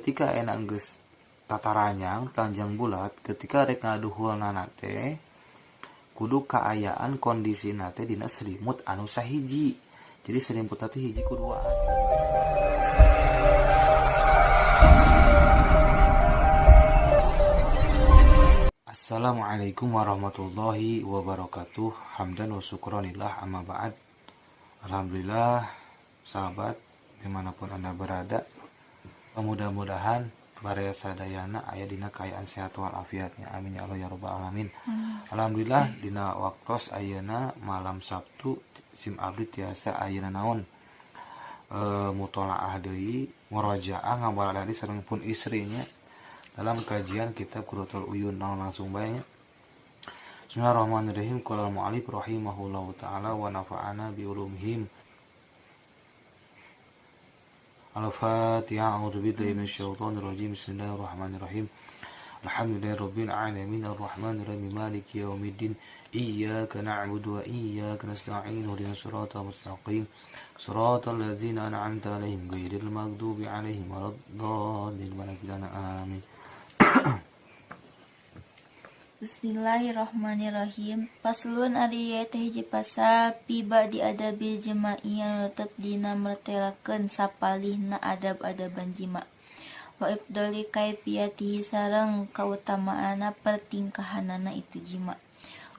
ketika enak geus tataranyang telanjang bulat ketika rek ngaduhulna teh kudu kaayaan kondisi teh dina selimut anu sahiji. Jadi selimut teh hiji kuduaan. Assalamualaikum warahmatullahi wabarakatuh. Hamdan wa syukranillah amma ba'd. Alhamdulillah sahabat dimanapun anda berada, mudah-mudahan baraya sadayana aya dina kaayaan sehat walafiatnya, amin ya Allah ya rabbal alamin. Alhamdulillah dina waktos ayeuna malam Sabtu sim abdi tiasa ayeuna naon mutolaah deui murajaah ngabaladari sareng pun istrinya dalam kajian kitab Qurratul Uyun. Langsung bae nya. Bismillahirrahmanirrahim. Qala al-mu'allif rahimahullahu taala wa nafa'ana bi ulumihim. Al-Fatihah. A'udzu billahi minasyaitonir rajim. Bismillahirrahmanirrahim. Alhamdulillahirabbil alamin arrahmanir rahim maliki yaumiddin. Iyyaka na'budu wa iyyaka nasta'in. Ihdinas siratal mustaqim. Siratal ladzina an'amta 'alaihim ghairil maghdubi 'alaihim waladdallin. Amin. Bismillahirrahmanirrahim. Paslun ari teh hiji pasal piba di adabil jema'i anu tetep dina mertelakeun sapalihna adab-adaban jima. Wa ibdali kaifiyatihi sareng kautamaana pertingkahanana itu jima.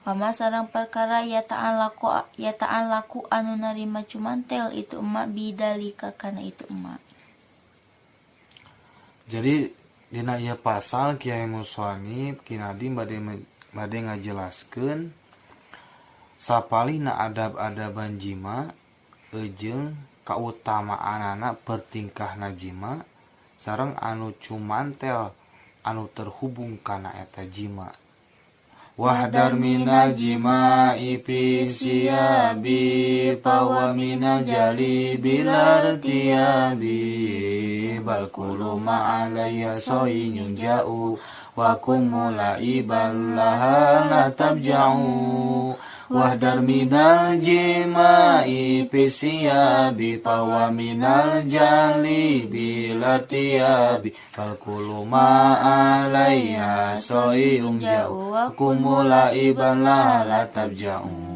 Pama sareng perkara ya ta'an laku anu narima cumantel itu emak bidalika kana itu emak. Jadi dina ieu pasal Kiai Muswanif Kinadi bade ngajelaskeun sapalihna adab-adaban jima jeung kautamaanana pertingkahna jima sareng anu cumantel anu terhubung kana eta jima. Wahdar mina jima'i fi siyabi pawa mina jali bilar tiyabi bal kulu ma'alaya soyinyun ja'u wa kumula ibal laha la tabja'u. Wahdar minal jima'i fi siyabi pawa minal jali bilar tiyabi bal kulu ma'alaya soyinyun ja'u kumula iban la tabja'u.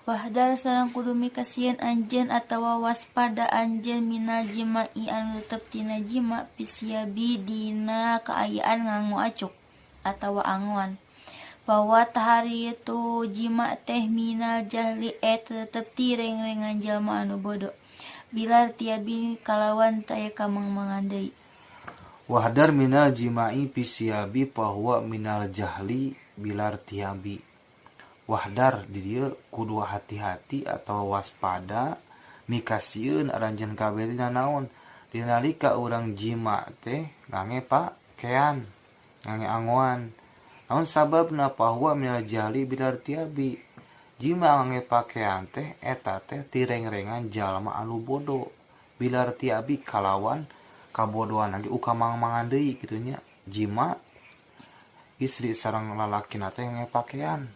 Wahdar sareng kudu mikasieun anjeun atawa waspada anjeun minal jima'i anu tetep tina jima pisyabi dina kaayaan nganggo acuk atawa angoan. Bahwa tahari itu jima teh minal jahli tetep tireng-rengan jalma anu bodoh. Bilar tiabi kalawan taya kamang-mangan deui. Wahdar minal jima'i pisyabi bahwa minal jahli bilar tiabi. Wahdar di dieu kudu hati-hati atau waspada mikasieun aranjeun kabeh dina naon dinalika urang jima teh ngange pakean ngange angoan. Naon sababna bahwa minal jahli bilar tiabi. Jima ngange pakean teh eta teh tireng-rengan jalma anu bodoh. Bilar tiabi kalawan kabodohan lagi ukamang-mangan deui kitu nya. Jima istri sareng lalakina teh ngange pakean.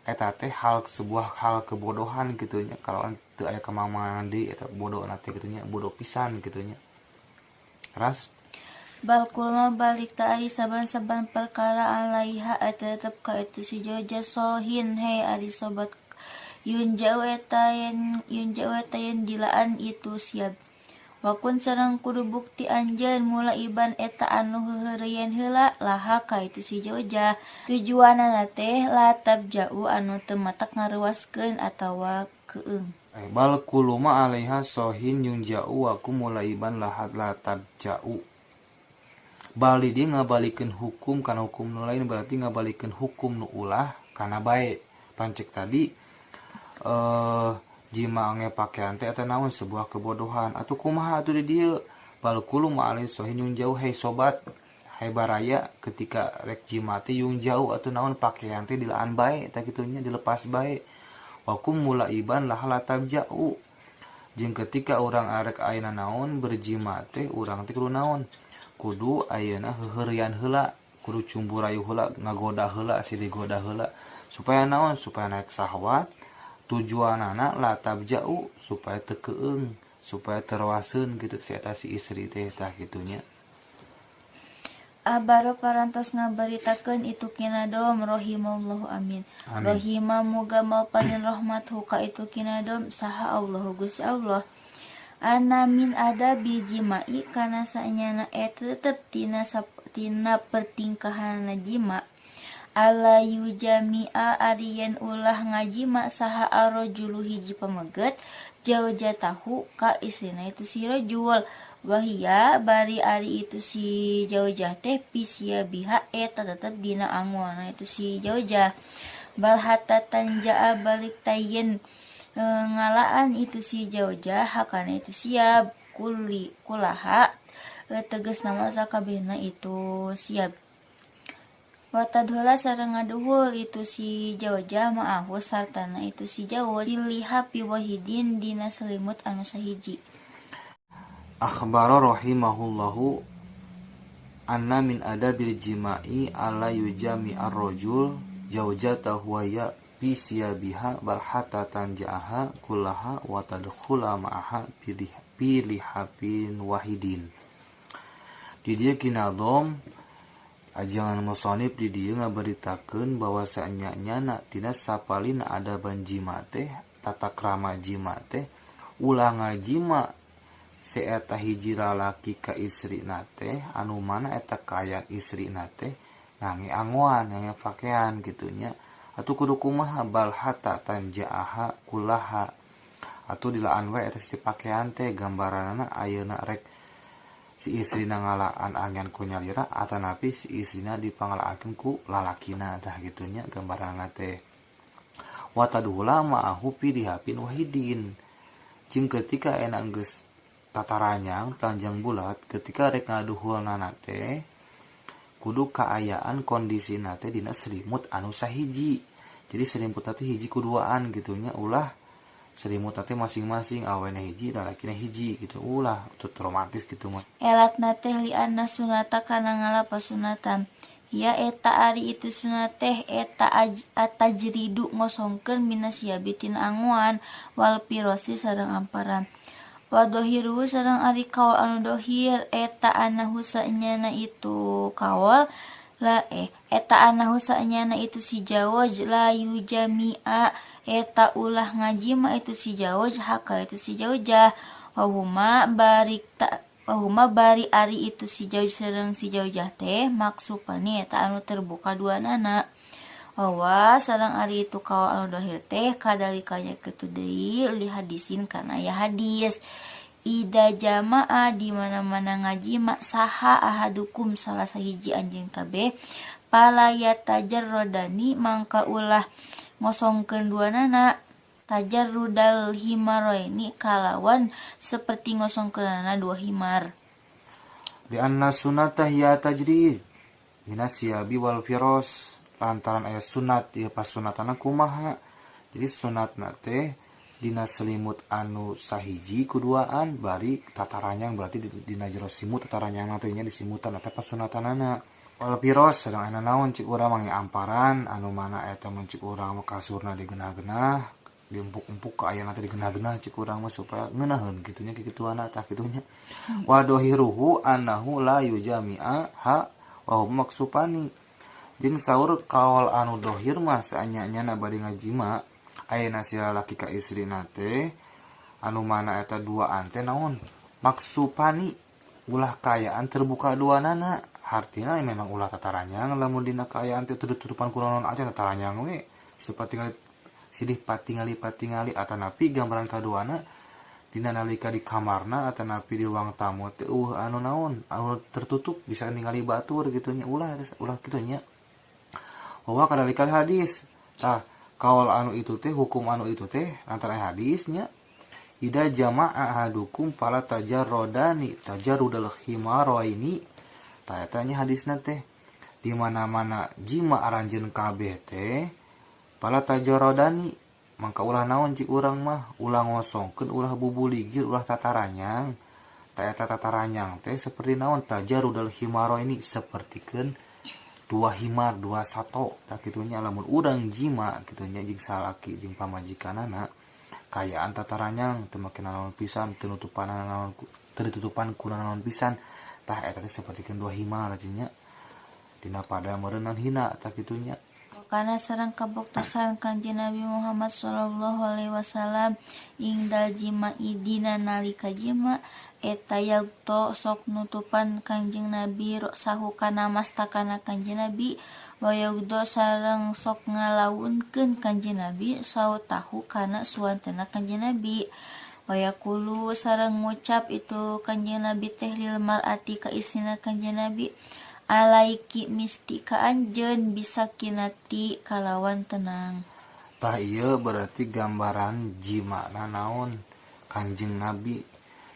Eta teh sebuah hal kebodohan gitu nya. Kalau teu aya kamang-mangan deui eta bodoh teh kitu nya, bodoh pisan kitu nya. Ras Bal kulma balik ta'ari saban-saban perkara alaiha eta tetep ka itu si joja sohin hei ari sobat yun jauh eta yen dilaan itu siap. Wakun sareng kudu bukti anjeun mula iban eta anu heureuen heula laha ka itu si joja. Tujuanna teh la tabja'u anu teu matak ngaruaskeun atawa keung. bal kuluma alaiha sohin yunja'u wa kumula iban lahat la tabja'u. Bali dia ngabalikeun hukum kana hukum nu lain berarti ngabalikeun hukum nu ulah kana bae. Pancek tadi jima nge pakean teh eta naon sebuah kebodohan atuh kumaha atuh di dieu bal kulu ma'alai sohin yung jauh hei sobat hai baraya ketika rek jima teh yung jauh atuh naon pakean teh dilaan bae eta kitu nya dilepas bae wakum mula iban lah tabja'u jeung ketika urang arek ayeuna naon berjima teh urang teh kudu naon kudu ayeuna heureurian heula kudu cumburayu heula ngagoda heula si digoda heula supaya naon supaya naik syahwat tujuanana la tabja'u supaya teu keung supaya terwasen gitu si eta si istri teh tah gitunya. Abaro parantos ngabaritakeun itu kinadom rahimallahu amin. Amin. Rahima muga mapanin rahmathu ka itu kinadom saha Allah Gusti Allah. Ana min ada bijimai kana saenyana tetep tina pertingkahan jima. Ala yujami'a ariyen ulah ngajima saha arojulu hiji pameget jauh jatahu ka istrina itu si rojul. Wahia bari ari itu si jaujah teh pisia biha eta tetep dina anguana itu si jaujah. Balhata tanjaa balik tayen ngalaan itu si jaujah hakana itu siap kulaha teges nama sakabehna itu siap. Watadhula sareng ngaduhul itu si jaujah ma'ahu sartana itu si jauh diliha pi wahidin dina selimut anu sahiji. Akhbara rahimahullahu anna min adabil jima'i ala yujami ar-rajul zawjatahu wa ya fi siyabiha bal hatta tanja'aha kullaha wa tadkhula ma'aha pilihapin wahidin. Di dia kinadom ajangan musonib di dia ngabaritakeun bahwasanya nyana tina sapalin ada banjima teh tata krama jima teh ulah ngajima seeta hiji lalaki ka istri nate anu mana eta kaya istri nate ngange anguan ngange pakaian gitunya atuh kudu kumaha bal hata tanjaaha kulaha atuh dilaan we eta si pakaian teh gambaranna ayeuna rek si istrina ngalaan angan ku nyalira atanapi si istrina dipangalaakeun ku lalakina tah gitunya gambaranna teh watadula ma'ahu pidihapin wahidin jeung ketika enak geus tataranyang telanjang bulat ketika rek ngaduhulna teh kudu kaayaan kondisi teh dina selimut anu sahiji. Jadi selimut teh hiji kuduaan gitunya ulah selimut teh masing-masing awena hiji lalakina hiji gitu ulah teu romantis gitu mah. Elatna teh li anna sunata kana ngalapa sunatan. Ya eta ari itu sunat teh eta atajridu ngosongkeun minasiabi tina anguan wal pirosi sareng amparan. Wadohiru sareng ari kaul anu dohir eta anahu saenyana itu kaul la eta anahu saenyana itu si jawaj la yujami'a eta ulah ngajima itu si jawaj haka itu si jawjah wahuma bari ari itu si jawj sareng si jawjah teh maksupani eta anu terbuka dua nana. Wa sareng ari itu kaul anu dohir teh kadalikanya kitu deui li hadisin kana ya hadis ida jamaah di mana-mana ngajima saha ahadukum salah sahiji anjeun kabeh palaya tajarrodani mangka ulah ngosongkeun duanana tajarrudal himaroini kalawan seperti ngosongkeunana dua himar. Di anna sunatah ya tajrid minasyabi wal firos lantaran ayat sunat ya pas sunatana kumaha. Jadi sunatna teh dina selimut anu sahiji kuduaan bari tataranyang berarti dina jero simut tataranyang teh nya disimutan eta pas sunatanana. Wal firos sedang anu naon cik urang mangge amparan anu mana eta mun cik urang mah kasurna digeunah-geunah diempuk-empuk ka aya teh digeunah-geunah cik urang mah supaya ngeunaheun kitunya kikituana tah kitunya. Wa dohiruhu annahu la yujami'a ha wa hum maksupani. Jeung saur kaul anu dohir mah saanyana bari ngajima ayeuna si lalaki ka istrina teh anu mana eta duaan teh naon maksupani ulah kaayaan terbuka duanana artina memang ulah tataranyang lamun dina kaayaan teh tutup-tutupan ku naon aja tataranyang we sidih patingali atanapi gambaran kaduana dina nalika di kamarna atanapi di ruang tamu teh anu naon anu tertutup bisa ningali batur gitu nya ulah kitu nya. Bahwa kadalikal hadis tah kaul anu itu teh hukum anu itu teh antara hadisnya ida jama'a ahadukum pala tajarrodani tajarrudal himaroini tah eta nya hadisna teh di mana-mana jima aranjeun kabeh teh pala tajarrodani mangka ulah naon cik urang mah ulah ngosongkeun ulah bubuligir ulah tataranyang tah eta tataranyang teh seperti naon tajarrudal himaroini sapertikeun dua himar dua sato tak gitunya lamun urang jima gitunya jeung salaki jeung pamajikanana kayaan tataranyang teu make naon pisan tertutupan ku naon pisan tah eta teh sapertikeun dua hima nya dina pada meureun hina tah kitunya. Karena sareng kabuktosan Kanjeng Nabi Muhammad sallallahu alaihi wasallam ingdal jima'i dina nalika jima eta yagto sok nutupan Kanjeng Nabi sahu kana mastakana Kanjeng Nabi wa yagdo sareng sok ngalaunkeun Kanjeng Nabi sahu tahu kana suantena Kanjeng Nabi wa yaqulu sareng ngucap itu Kanjeng Nabi teh lil mar'ati ka istrina Kanjeng Nabi alaiki misti ka anjeun bisa kinati kalawan tenang. Tah ieu berarti gambaran jimana naon Kanjeng Nabi.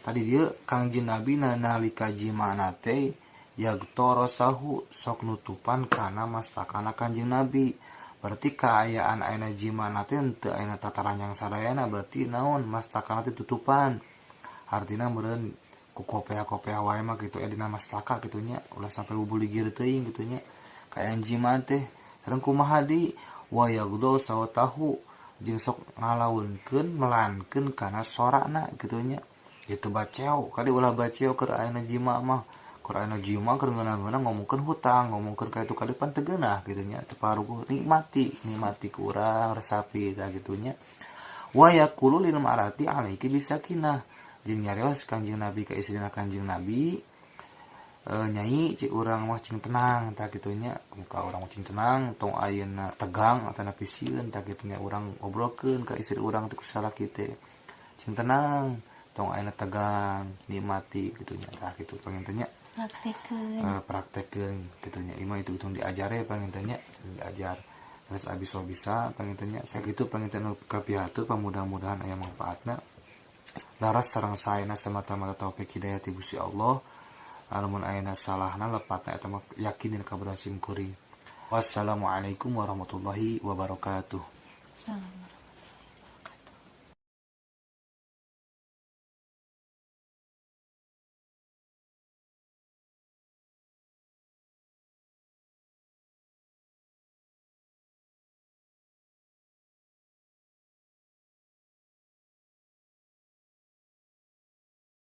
Tadi dia Kanjeng Nabi nalika jimana teh yagtoro sahu sok nutupan kana mastakana Kanjeng Nabi. Berarti kaayaan ayeuna jimana teh teu ayeuna tataranjang sadayana berarti naon mastakana teh tutupan. Artina meureun ku kopea wae mah gitu dina mastaka kitu nya ulah sampai bubuligir teuing kitu nya kaayaan jima teh sareng kumaha di wa yagdo sawatahu jeung sok ngalaunkeun melankeun kana sorana kitu nya kitu baceo kali ulah baceo keur ayeuna jima mah keur ayeuna jima keur ngeunah-ngeunah ngomongkeun hutang ngomongkeun ka itu kadipan teu geunah kitu nya teu paruguh nikmati ku urang resapi tah kitu nya wa yaqulu lil marati alaiki bisakinah jeung nyarios Kanjeng Nabi ka istrina Kanjeng Nabi nyai cik urang mah cing tenang tah kitu nya muka urang cing tenang tong ayeuna tegang atana pisieun tah kitu nya urang ngobrolkeun ka istri urang teh ku salaki teh cing tenang tong ayeuna tegang nikmati kitu nya tah kitu pengen teh nya praktekeun kitu nya imah itu hitung diajare pengen teh nya diajar terus abis bisa pengen teh nya sakitu pengen teh nu kapiatu mudah-mudahan aya manfaatna. Laras sareng saena semata-mata taufik hidayah ti Gusti Allah. Lamun ayeuna salahna lepatna eta mah yakin dina kaberhasilan kuring. Wassalamualaikum warahmatullahi wabarakatuh. Salam.